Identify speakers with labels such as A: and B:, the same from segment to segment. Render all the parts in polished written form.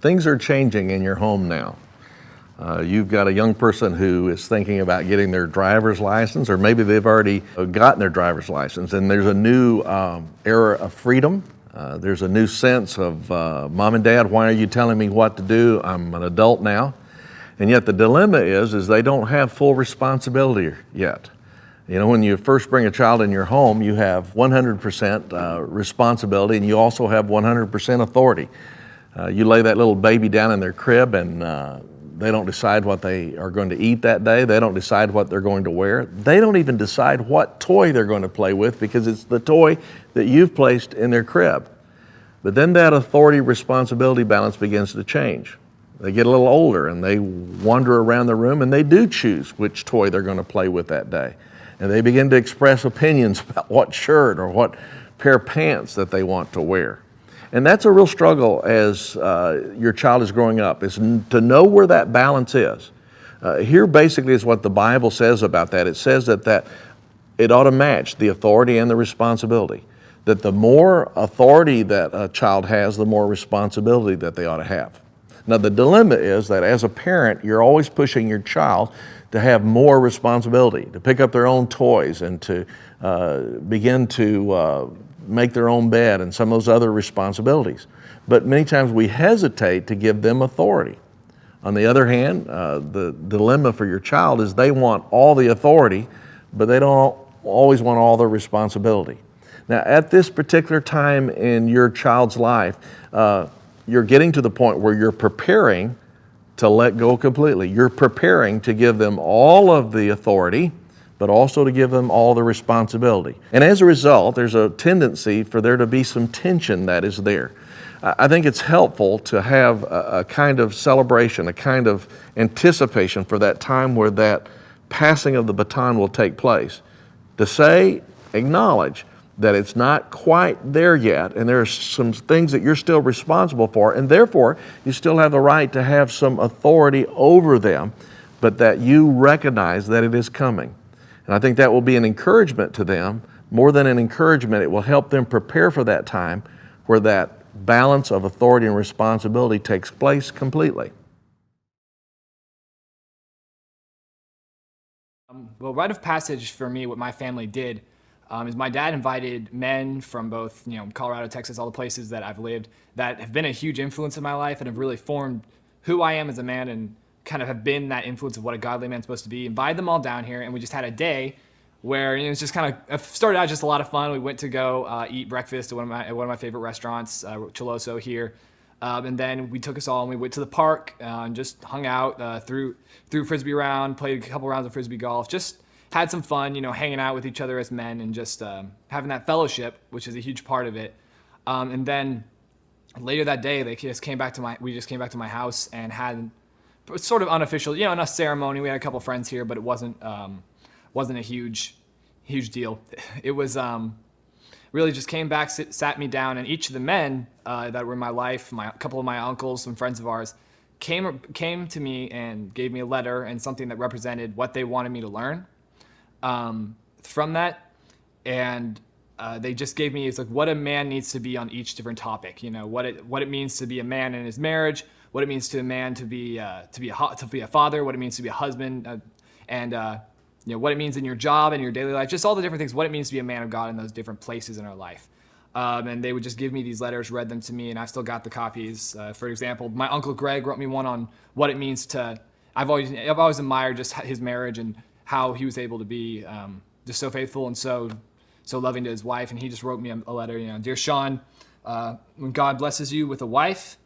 A: Things are changing in your home now. You've got a young person who is thinking about getting their driver's license, or maybe they've already gotten their driver's license, and there's a new era of freedom. There's a new sense of, Mom and Dad, why are you telling me what to do? I'm an adult now. And yet the dilemma is they don't have full responsibility yet. You know, when you first bring a child in your home, you have 100% responsibility, and you also have 100% authority. You lay that little baby down in their crib, and they don't decide what they are going to eat that day. They don't decide what they're going to wear. They don't even decide what toy they're going to play with, because it's the toy that you've placed in their crib. But then that authority-responsibility balance begins to change. They get a little older, and they wander around the room, and they do choose which toy they're going to play with that day. And they begin to express opinions about what shirt or what pair of pants that they want to wear. And that's a real struggle as your child is growing up, is to know where that balance is. Here basically is what the Bible says about that. It says that it ought to match the authority and the responsibility. That the more authority that a child has, the more responsibility that they ought to have. Now the dilemma is that as a parent, you're always pushing your child to have more responsibility, to pick up their own toys and to begin to make their own bed and some of those other responsibilities. But many times we hesitate to give them authority. On the other hand, the dilemma for your child is they want all the authority, but they don't always want all the responsibility. Now, at this particular time in your child's life, you're getting to the point where you're preparing to let go completely. You're preparing to give them all of the authority, but also to give them all the responsibility. And as a result, there's a tendency for there to be some tension that is there. I think it's helpful to have a kind of celebration, a kind of anticipation for that time where that passing of the baton will take place. To say, acknowledge that it's not quite there yet, and there are some things that you're still responsible for, and therefore you still have the right to have some authority over them, but that you recognize that it is coming. And I think that will be an encouragement to them. More than an encouragement, it will help them prepare for that time where that balance of authority and responsibility takes place completely.
B: Well, rite of passage for me, what my family did, is my dad invited men from both, Colorado, Texas, all the places that I've lived that have been a huge influence in my life and have really formed who I am as a man and kind of have been that influence of what a godly man's supposed to be. Invited them all down here, and we just had a day where it was just kind of started out just a lot of fun. We went to go eat breakfast at one of my favorite restaurants, Chiloso here. And then we took us all and we went to the park and just hung out, threw frisbee around, played a couple rounds of frisbee golf, just had some fun, hanging out with each other as men and just having that fellowship, which is a huge part of it. And then later that day, we just came back to my house and had sort of unofficial, a ceremony. We had a couple friends here, but it wasn't a huge deal. It was really just came back, sat me down, and each of the men that were in my life, a couple of my uncles, some friends of ours, came to me and gave me a letter and something that represented what they wanted me to learn from that. And they just gave me, it's like what a man needs to be on each different topic. What it means to be a man in his marriage, what it means to a man to be a father, what it means to be a husband, and what it means in your job and your daily life, just all the different things, what it means to be a man of God in those different places in our life. And they would just give me these letters, read them to me, and I've still got the copies. For example, my Uncle Greg wrote me one on what it means to, I've always admired just his marriage and how he was able to be just so faithful and so loving to his wife. And he just wrote me a letter, Dear Sean, when God blesses you with a wife,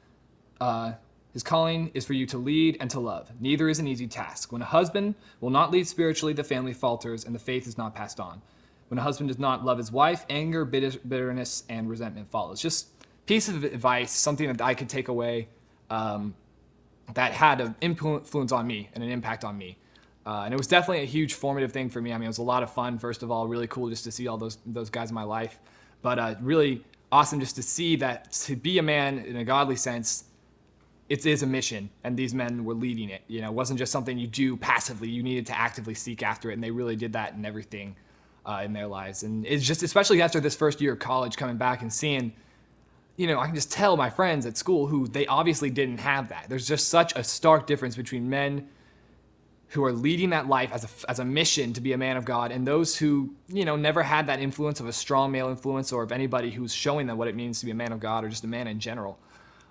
B: his calling is for you to lead and to love. Neither is an easy task. When a husband will not lead spiritually, the family falters and the faith is not passed on. When a husband does not love his wife, anger, bitterness, and resentment follows. Just piece of advice, something that I could take away that had an influence on me and an impact on me. And it was definitely a huge formative thing for me. I mean, it was a lot of fun, first of all, really cool just to see all those guys in my life. But really awesome just to see that to be a man in a godly sense, it is a mission, and these men were leading it. It wasn't just something you do passively. You needed to actively seek after it, and they really did that in everything in their lives. And it's just, especially after this first year of college, coming back and seeing I can just tell my friends at school who they obviously didn't have that. There's just such a stark difference between men who are leading that life as a mission to be a man of God and those who, never had that influence of a strong male influence or of anybody who's showing them what it means to be a man of God or just a man in general.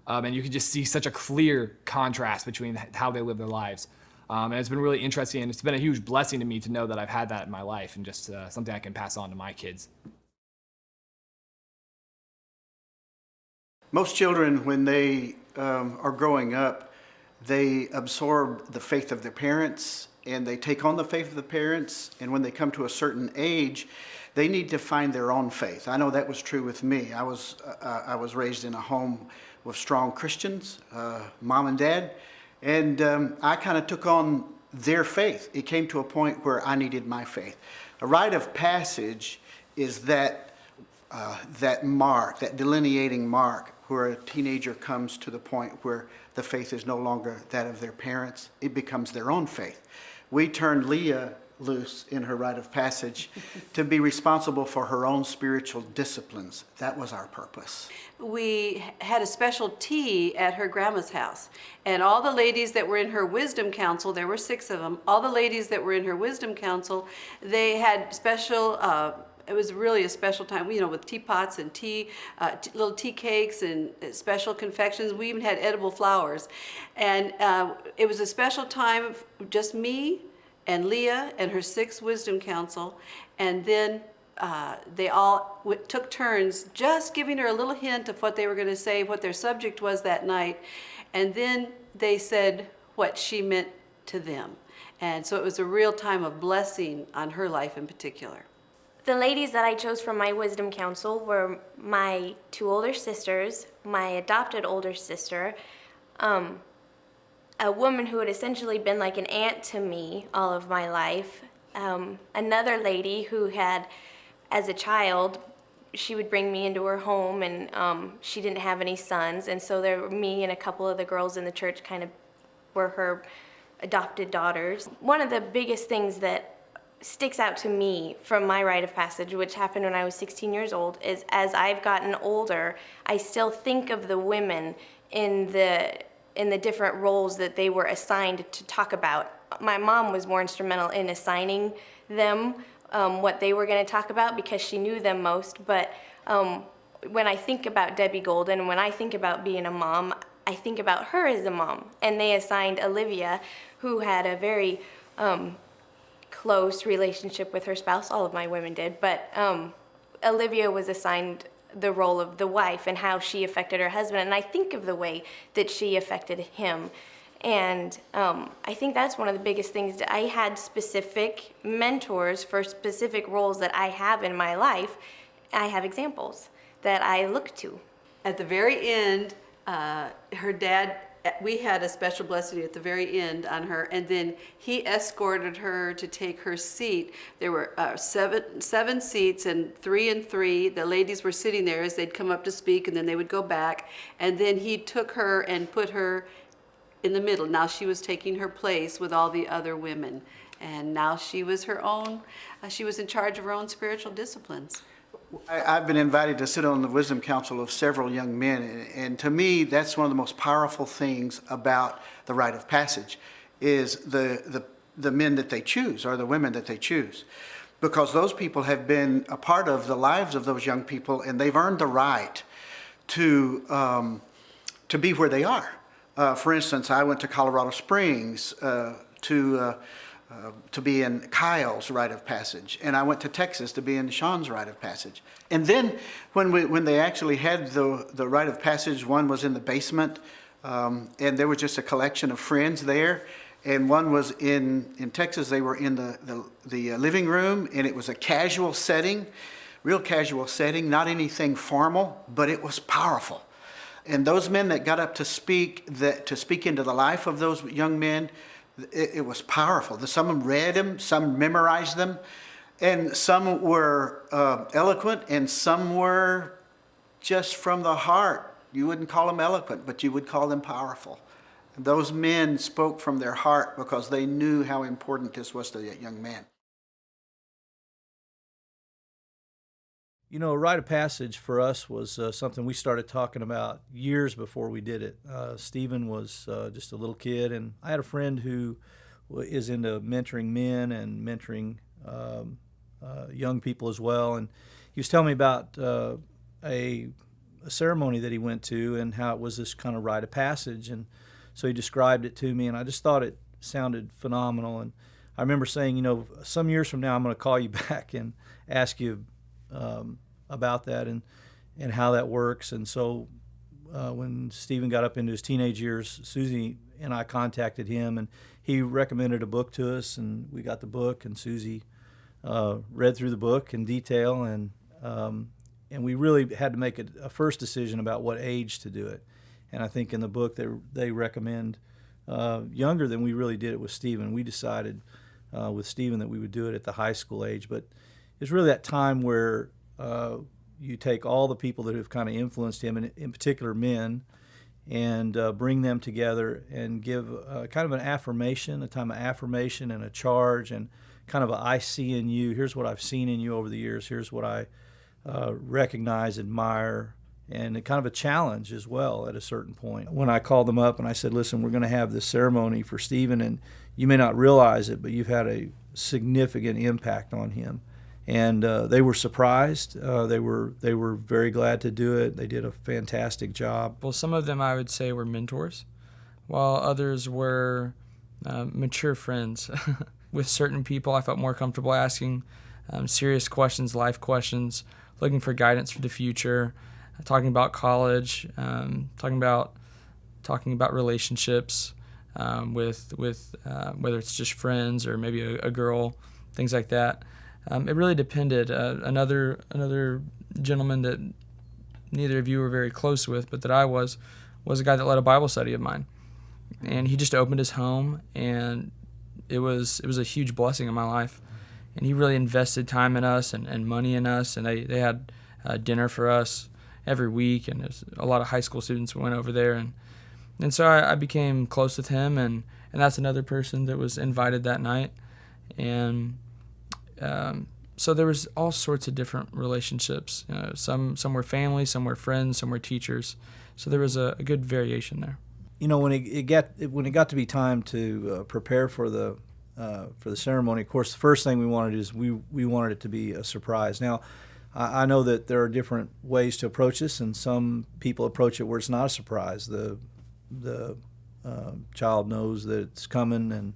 B: And you can just see such a clear contrast between how they live their lives. And it's been really interesting, and it's been a huge blessing to me to know that I've had that in my life and just something I can pass on to my kids.
C: Most children, when they are growing up, they absorb the faith of their parents and they take on the faith of the parents. And when they come to a certain age, they need to find their own faith. I know that was true with me. I was raised in a home with strong Christians, mom and dad, and I kind of took on their faith. It came to a point where I needed my faith. A rite of passage is that mark, that delineating mark, where a teenager comes to the point where the faith is no longer that of their parents. It becomes their own faith. We turned Leah loose in her rite of passage to be responsible for her own spiritual disciplines. That was our purpose.
D: We had a special tea at her grandma's house, and all the ladies that were in her wisdom council, there were 6 of them, all the ladies that were in her wisdom council, they had special it was really a special time, with teapots and tea, little tea cakes and special confections. We even had edible flowers. And it was a special time, just me and Leah and her 6 wisdom council. And then they all took turns just giving her a little hint of what they were going to say, what their subject was that night. And then they said what she meant to them. And so it was a real time of blessing on her life in particular.
E: The ladies that I chose from my wisdom council were my 2 older sisters, my adopted older sister, a woman who had essentially been like an aunt to me all of my life, another lady who had, as a child, she would bring me into her home, and she didn't have any sons, and so there were me and a couple of the girls in the church kind of were her adopted daughters. One of the biggest things that sticks out to me from my rite of passage, which happened when I was 16 years old, is as I've gotten older, I still think of the women in the different roles that they were assigned to talk about. My mom was more instrumental in assigning them what they were going to talk about because she knew them most, but when I think about Debbie Golden, when I think about being a mom, I think about her as a mom, and they assigned Olivia, who had a very close relationship with her spouse. All of my women did, but Olivia was assigned the role of the wife and how she affected her husband, and I think of the way that she affected him. And I think that's one of the biggest things. That I had specific mentors for specific roles that I have in my life. I have examples that I look to.
D: At the very end, her dad, we had a special blessing at the very end on her, and then he escorted her to take her seat. There were seven seats, and 3 and 3. The ladies were sitting there as they'd come up to speak, and then they would go back. And then he took her and put her in the middle. Now she was taking her place with all the other women, and now she was her own. She was in charge of her own spiritual disciplines.
C: I've been invited to sit on the wisdom council of several young men, and to me, that's one of the most powerful things about the rite of passage is the men that they choose or the women that they choose, because those people have been a part of the lives of those young people, and they've earned the right to be where they are. For instance, I went to Colorado Springs to be in Kyle's rite of passage, and I went to Texas to be in Sean's rite of passage. And then when they actually had the rite of passage, one was in the basement, and there was just a collection of friends there, and one was in Texas. They were in the living room, and it was a casual setting, real casual setting, not anything formal, but it was powerful. And those men that got up to speak into the life of those young men, it was powerful. Some read them, some memorized them, and some were eloquent, and some were just from the heart. You wouldn't call them eloquent, but you would call them powerful. And those men spoke from their heart because they knew how important this was to that young man.
F: You know, a rite of passage for us was something we started talking about years before we did it. Stephen was just a little kid, and I had a friend who is into mentoring men and mentoring young people as well. And he was telling me about a ceremony that he went to and how it was this kind of rite of passage. And so he described it to me, and I just thought it sounded phenomenal. And I remember saying, you know, some years from now I'm going to call you back and ask you about that and how that works. And so when Stephen got up into his teenage years, Susie and I contacted him, and he recommended a book to us, and we got the book, and Susie read through the book in detail, and we really had to make a first decision about what age to do it. And I think in the book they recommend younger than we really did it with Stephen. We decided with Stephen that we would do it at the high school age, but it's really that time where you take all the people that have kind of influenced him, and in particular men, and bring them together and give kind of an affirmation, a time of affirmation and a charge, and kind of a I see in you, here's what I've seen in you over the years, here's what I recognize, admire, and kind of a challenge as well at a certain point. When I called them up and I said, listen, we're going to have this ceremony for Stephen, and you may not realize it, but you've had a significant impact on him. And they were surprised. They were very glad to do it. They did a fantastic job.
G: Well, some of them I would say were mentors, while others were mature friends. With certain people, I felt more comfortable asking serious questions, life questions, looking for guidance for the future, talking about college, talking about relationships with whether it's just friends or maybe a girl, things like that. It really depended. Another gentleman that neither of you were very close with, but that I was a guy that led a Bible study of mine, and he just opened his home, and it was a huge blessing in my life. And he really invested time in us and money in us, and they had dinner for us every week, and a lot of high school students went over there, and so I became close with him, and that's another person that was invited that night, and so there was all sorts of different relationships. Some were family, some were friends, some were teachers. So there was a good variation there.
F: You know, when it got to be time to prepare for the ceremony, of course, the first thing we wanted is we wanted it to be a surprise. Now, I know that there are different ways to approach this, and some people approach it where it's not a surprise. The child knows that it's coming,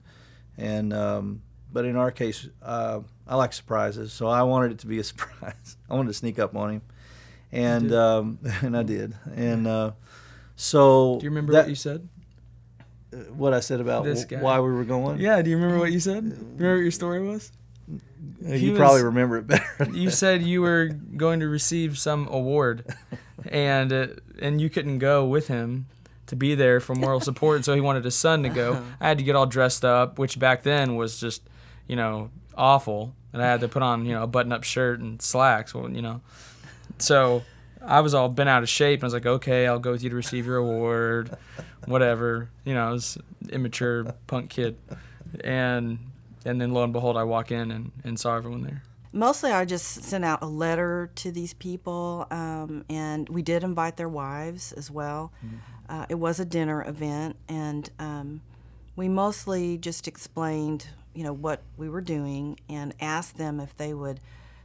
F: but in our case, I like surprises, so I wanted it to be a surprise. I wanted to sneak up on him, and I did. And so,
G: do you remember what you said?
F: What I said about why we were going?
G: Yeah. Do you remember what you said? Remember what your story was?
F: You probably remember it better.
G: You said you were going to receive some award, and you couldn't go with him to be there for moral support, so he wanted his son to go. I had to get all dressed up, which back then was just, awful. And I had to put on, a button-up shirt and slacks. Well, so I was all bent out of shape. And I was like, okay, I'll go with you to receive your award, whatever. I was an immature punk kid. And then lo and behold, I walk in and saw everyone there.
H: Mostly I just sent out a letter to these people, and we did invite their wives as well. Mm-hmm. It was a dinner event, and we mostly just explained, what we were doing, and asked them if they would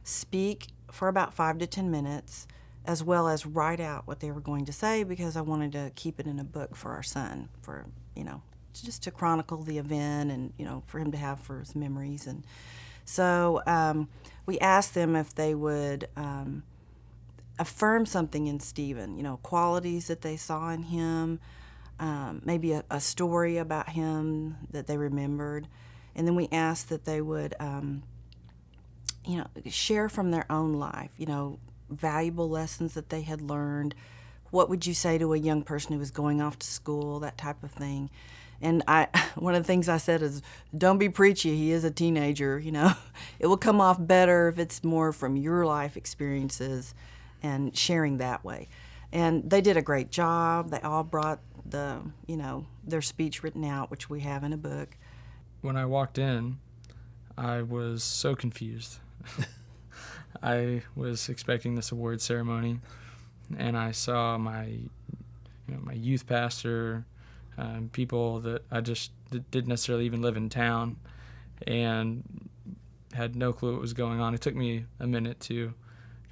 H: speak for about 5 to 10 minutes, as well as write out what they were going to say, because I wanted to keep it in a book for our son, for, just to chronicle the event and, for him to have for his memories. And so we asked them if they would affirm something in Stephen, qualities that they saw in him, maybe a story about him that they remembered. And then we asked that they would, share from their own life, valuable lessons that they had learned. What would you say to a young person who was going off to school, that type of thing. And one of the things I said is, don't be preachy. He is a teenager, It will come off better if it's more from your life experiences and sharing that way. And they did a great job. They all brought their speech written out, which we have in a book.
G: When I walked in, I was so confused. I was expecting this award ceremony, and I saw my youth pastor, people that I just didn't necessarily even live in town, and had no clue what was going on. It took me a minute to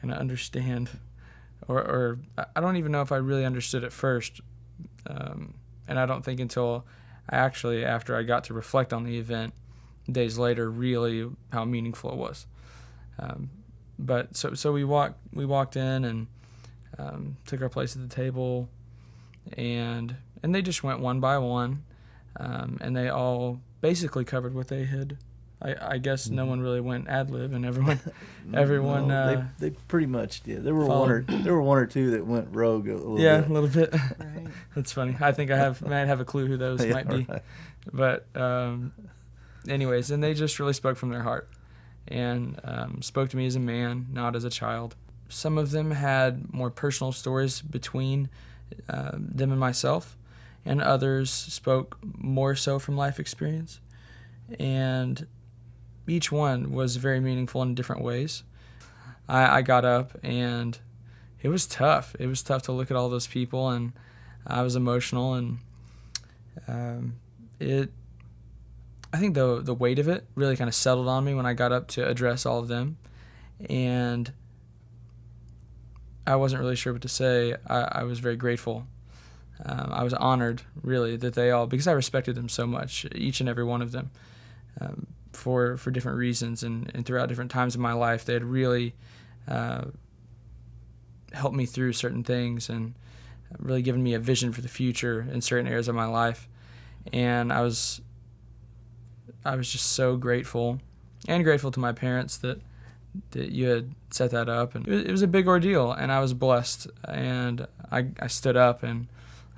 G: kind of understand, or I don't even know if I really understood at first, and I don't think until after I got to reflect on the event days later, really how meaningful it was. But so we walked in and took our place at the table, and they just went one by one, and they all basically covered what they had. I guess no one really went ad lib, and everyone.
F: No, they pretty much did. There were
G: followed.
F: one or two that went rogue a little
G: Yeah,
F: bit.
G: a little bit.
H: Right.
G: That's funny. I think might have a clue who those
F: Yeah,
G: might be.
F: right.
G: But anyways, and they just really spoke from their heart, and spoke to me as a man, not as a child. Some of them had more personal stories between them and myself, and others spoke more so from life experience. And each one was very meaningful in different ways. I got up, and it was tough. It was tough to look at all those people, and I was emotional, and I think the weight of it really kind of settled on me when I got up to address all of them, and I wasn't really sure what to say. I was very grateful. I was honored, really, that they all, because I respected them so much, each and every one of them, for different reasons, and throughout different times in my life, they had really helped me through certain things and really given me a vision for the future in certain areas of my life. And I was just so grateful, and grateful to my parents that you had set that up. And it was a big ordeal, and I was blessed. And I stood up, and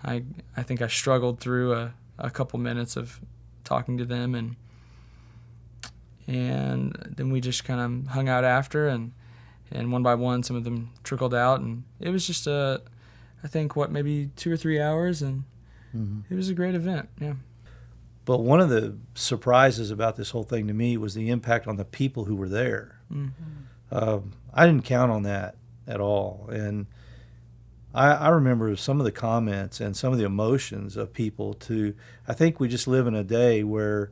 G: I think I struggled through a couple minutes of talking to them, and then we just kind of hung out after, and one by one some of them trickled out, and it was just I think maybe 2 or 3 hours, and it was a great event. Yeah.
F: But one of the surprises about this whole thing to me was the impact on the people who were there. I didn't count on that at all. And I remember some of the comments and some of the emotions of people I think we just live in a day where,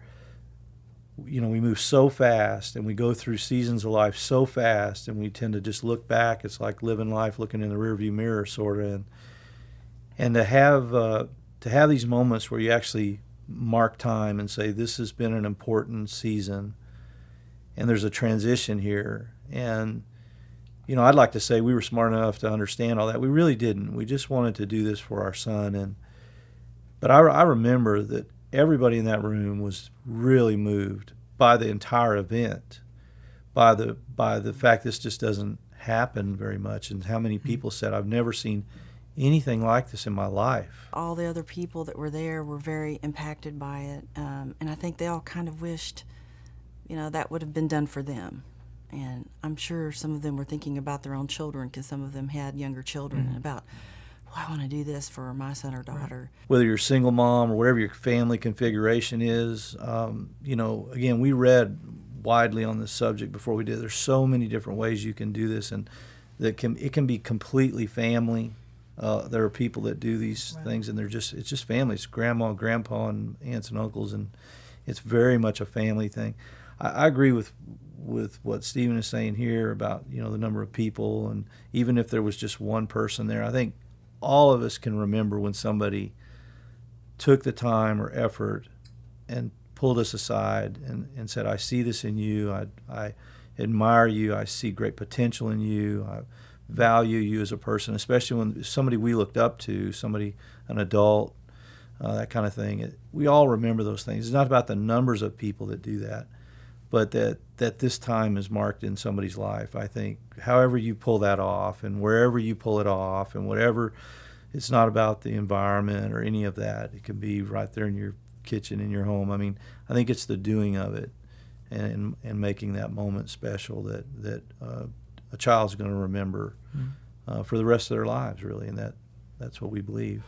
F: we move so fast, and we go through seasons of life so fast, and we tend to just look back. It's like living life looking in the rearview mirror, sort of. And to have these moments where you actually mark time and say, this has been an important season, and there's a transition here. And I'd like to say we were smart enough to understand all that. We really didn't. We just wanted to do this for our son. But I remember that everybody in that room was really moved by the entire event, by the fact this just doesn't happen very much, and how many people said, I've never seen anything like this in my life.
H: All the other people that were there were very impacted by it, and I think they all kind of wished, that would have been done for them. And I'm sure some of them were thinking about their own children, because some of them had younger children, and about, I want to do this for my son or daughter.
F: Whether you're a single mom or whatever your family configuration is, again, we read widely on this subject before we did. There's so many different ways you can do this, and it can be completely family. There are people that do these things, and it's just families, grandma, grandpa, and aunts and uncles, and it's very much a family thing. I agree with what Stephen is saying here about the number of people, and even if there was just one person there, I think all of us can remember when somebody took the time or effort and pulled us aside and said, I see this in you, I admire you, I see great potential in you, I value you as a person, especially when somebody we looked up to, an adult, that kind of thing. We all remember those things. It's not about the numbers of people that do that, but that this time is marked in somebody's life. I think however you pull that off, and wherever you pull it off, and whatever, it's not about the environment or any of that. It can be right there in your kitchen, in your home. I mean, I think it's the doing of it and making that moment special that a child's going to remember for the rest of their lives, really, and that's what we believe.